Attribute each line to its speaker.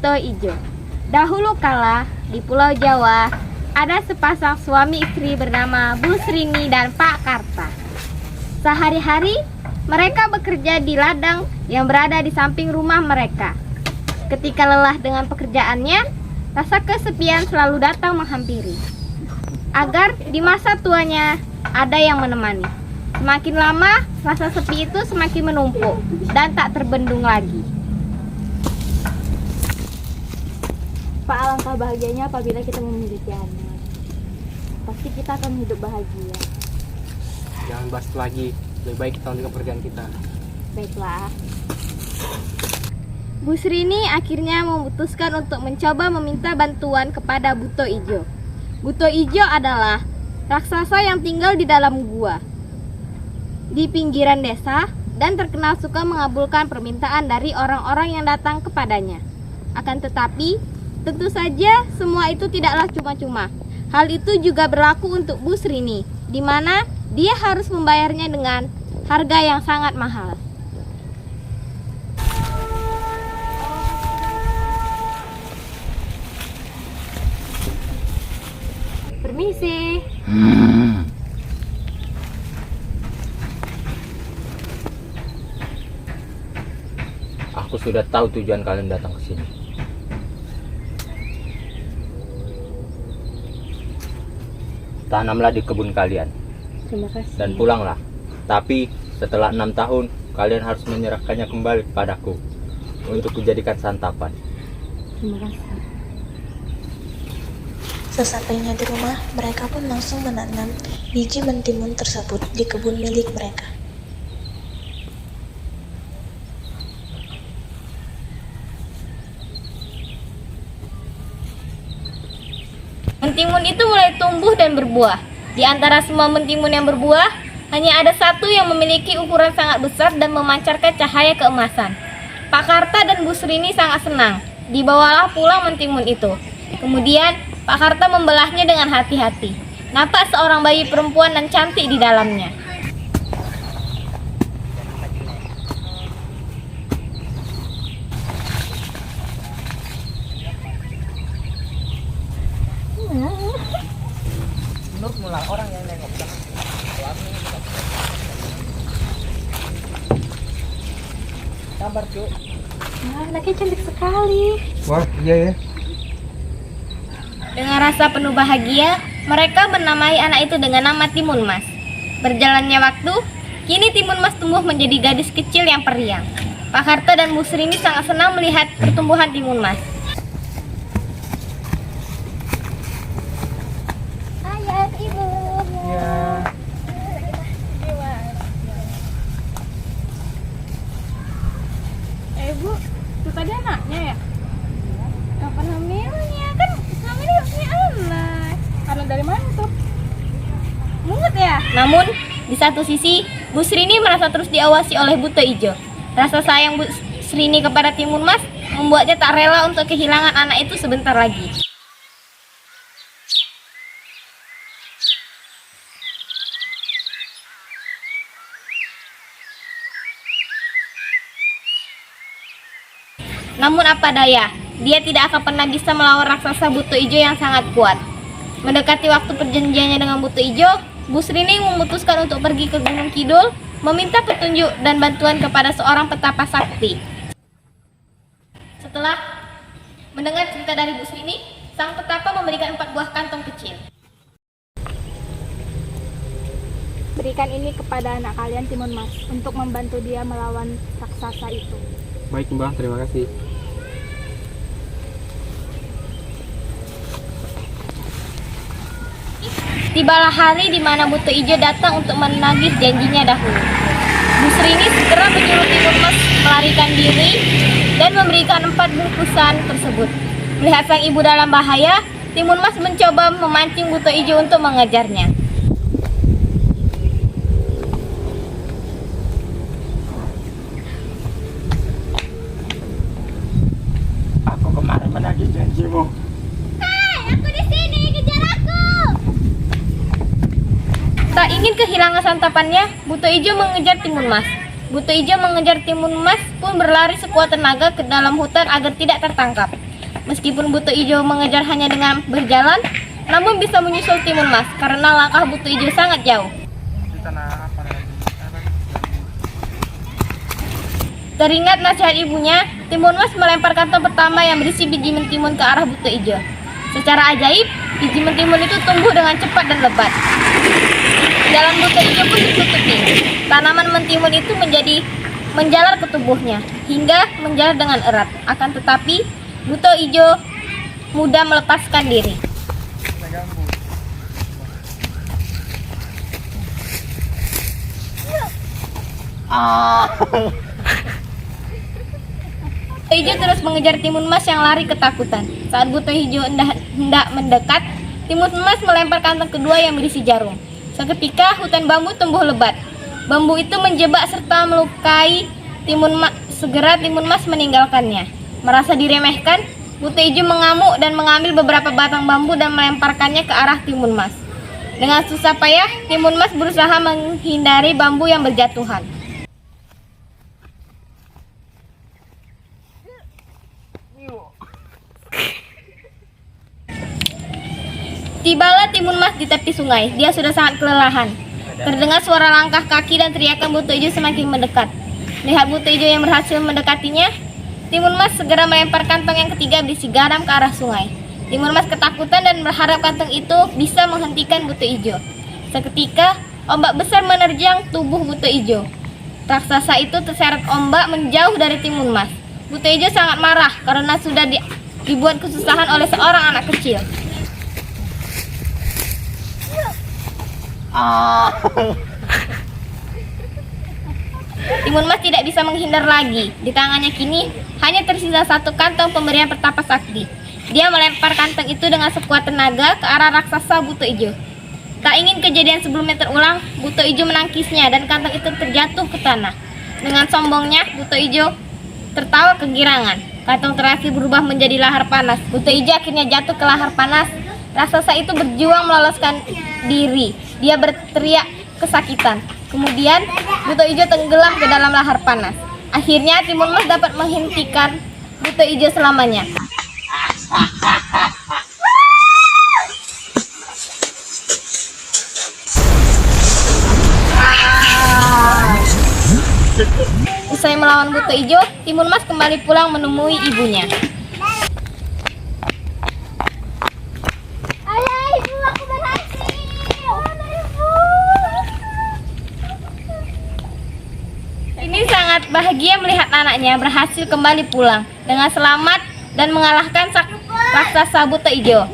Speaker 1: Buto Ijo. Dahulu kala di Pulau Jawa ada sepasang suami istri bernama Bu Srini dan Pak Karta. Sehari-hari mereka bekerja di ladang yang berada di samping rumah mereka. Ketika lelah dengan pekerjaannya, rasa kesepian selalu datang menghampiri. Agar di masa tuanya ada yang menemani. Semakin lama, rasa sepi itu semakin menumpuk dan tak terbendung lagi.
Speaker 2: Pak, alangkah bahagianya apabila kita memiliki anak. Pasti kita akan hidup bahagia.
Speaker 3: Jangan bahas itu lagi. Lebih baik kita lanjutkan pekerjaan kita.
Speaker 2: Baiklah.
Speaker 1: Bu Srini akhirnya memutuskan untuk mencoba meminta bantuan kepada Buto Ijo. Buto Ijo adalah raksasa yang tinggal di dalam gua di pinggiran desa dan terkenal suka mengabulkan permintaan dari orang-orang yang datang kepadanya. Akan tetapi, tentu saja semua itu tidaklah cuma-cuma. Hal itu juga berlaku untuk Bu Srini, di mana dia harus membayarnya dengan harga yang sangat mahal. Permisi.
Speaker 3: Aku sudah tahu tujuan kalian datang ke sini. Tanamlah di kebun kalian
Speaker 2: Terima kasih.
Speaker 3: dan pulanglah. Tapi setelah 6 tahun, kalian harus menyerahkannya kembali kepadaku untuk dijadikan santapan.
Speaker 2: Terima kasih.
Speaker 4: Sesampainya di rumah, mereka pun langsung menanam biji mentimun tersebut di kebun milik mereka.
Speaker 1: Mentimun itu mulai tumbuh dan berbuah. Di antara semua mentimun yang berbuah, hanya ada satu yang memiliki ukuran sangat besar dan memancarkan cahaya keemasan. Pak Karta dan Bu Srini sangat senang. Dibawalah pulang mentimun itu. Kemudian Pak Karta membelahnya dengan hati-hati. Nampak seorang bayi perempuan dan cantik di dalamnya.
Speaker 3: Menurut mulang orang yang nengok kabar cu.
Speaker 2: Anaknya cantik sekali.
Speaker 3: Wah iya ya.
Speaker 1: Dengan rasa penuh bahagia, mereka menamai anak itu dengan nama Timun Mas. Berjalannya waktu, kini Timun Mas tumbuh menjadi gadis kecil yang periang. Pak Karta dan Bu Srini sangat senang melihat pertumbuhan Timun Mas. Ayah, ibu.
Speaker 3: Ya.
Speaker 2: Bu, itu tadi anaknya ya?
Speaker 1: Kapan hamilnya? Kan hamilnya harus punya anak.
Speaker 2: Anak dari mana tuh?
Speaker 1: Mungut ya? Namun, di satu sisi, Bu Srini merasa terus diawasi oleh Buto Ijo. Rasa sayang Bu Srini kepada Timun Mas membuatnya tak rela untuk kehilangan anak itu sebentar lagi. Namun apa daya, dia tidak akan pernah bisa melawan raksasa Buto Ijo yang sangat kuat. Mendekati waktu perjanjiannya dengan Buto Ijo, Bu Srini memutuskan untuk pergi ke Gunung Kidul, meminta petunjuk dan bantuan kepada seorang petapa sakti. Setelah mendengar cerita dari Bu Srini, sang petapa memberikan 4 buah kantong kecil.
Speaker 2: Berikan ini kepada anak kalian Timun Mas untuk membantu dia melawan raksasa itu.
Speaker 3: Baik Mbah, terima kasih.
Speaker 1: Tibalah hari di mana Buto Ijo datang untuk menagih janjinya dahulu. Bu Srini segera menyuruh Timun Mas melarikan diri dan memberikan 4 bungkusan tersebut. Melihat sang ibu dalam bahaya, Timun Mas mencoba memancing Buto Ijo untuk mengejarnya.
Speaker 3: Aku kemarin menagih janjimu.
Speaker 1: Aku di sini, kejar aku! Tak ingin kehilangan santapannya, Buto Ijo mengejar Timun Mas. Buto Ijo mengejar Timun Mas pun berlari sekuat tenaga ke dalam hutan agar tidak tertangkap. Meskipun Buto Ijo mengejar hanya dengan berjalan, namun bisa menyusul Timun Mas karena langkah Buto Ijo sangat jauh. Teringat nasihat ibunya, Timun Mas melempar kantong pertama yang berisi biji mentimun ke arah Buto Ijo. Secara ajaib, biji mentimun itu tumbuh dengan cepat dan lebat. Jalan Buto Ijo pun ditutupi. Tanaman mentimun itu menjalar ke tubuhnya hingga menjalar dengan erat. Akan tetapi, Buto Ijo mudah melepaskan diri. Buto Ijo terus mengejar Timun Mas yang lari ketakutan. Saat Buto Ijo hendak mendekat, Timun Mas melempar kantong kedua yang berisi jarum. Seketika hutan bambu tumbuh lebat. Bambu itu menjebak serta melukai Timun Mas. Segera Timun Mas meninggalkannya. Merasa diremehkan, Buto Ijo mengamuk dan mengambil beberapa batang bambu dan melemparkannya ke arah Timun Mas. Dengan susah payah, Timun Mas berusaha menghindari bambu yang berjatuhan. Tibalah Timun Mas di tepi sungai. Dia sudah sangat kelelahan. Terdengar suara langkah kaki dan teriakan Buto Ijo semakin mendekat. Melihat Buto Ijo yang berhasil mendekatinya, Timun Mas segera melempar kantong yang ketiga berisi garam ke arah sungai. Timun Mas ketakutan dan berharap kantong itu bisa menghentikan Buto Ijo. Seketika, ombak besar menerjang tubuh Buto Ijo. Raksasa itu terseret ombak menjauh dari Timun Mas. Buto Ijo sangat marah karena sudah dibuat kesusahan oleh seorang anak kecil. Timun Mas tidak bisa menghindar lagi. Di tangannya kini hanya tersisa satu kantong pemberian petapa sakti. Dia melempar kantong itu dengan sekuat tenaga ke arah raksasa Buto Ijo. Tak ingin kejadian sebelumnya terulang, Buto Ijo menangkisnya dan kantong itu terjatuh ke tanah. Dengan sombongnya, Buto Ijo tertawa kegirangan. Kantong terakhir berubah menjadi lahar panas. Buto Ijo akhirnya jatuh ke lahar panas. Raksasa itu berjuang meloloskan diri. Dia berteriak kesakitan. Kemudian Buto Ijo tenggelam ke dalam lahar panas. Akhirnya Timun Mas dapat menghentikan Buto Ijo selamanya. Usai melawan Buto Ijo, Timun Mas kembali pulang menemui ibunya. Ini sangat bahagia melihat anaknya berhasil kembali pulang dengan selamat dan mengalahkan raksasa Buto Ijo.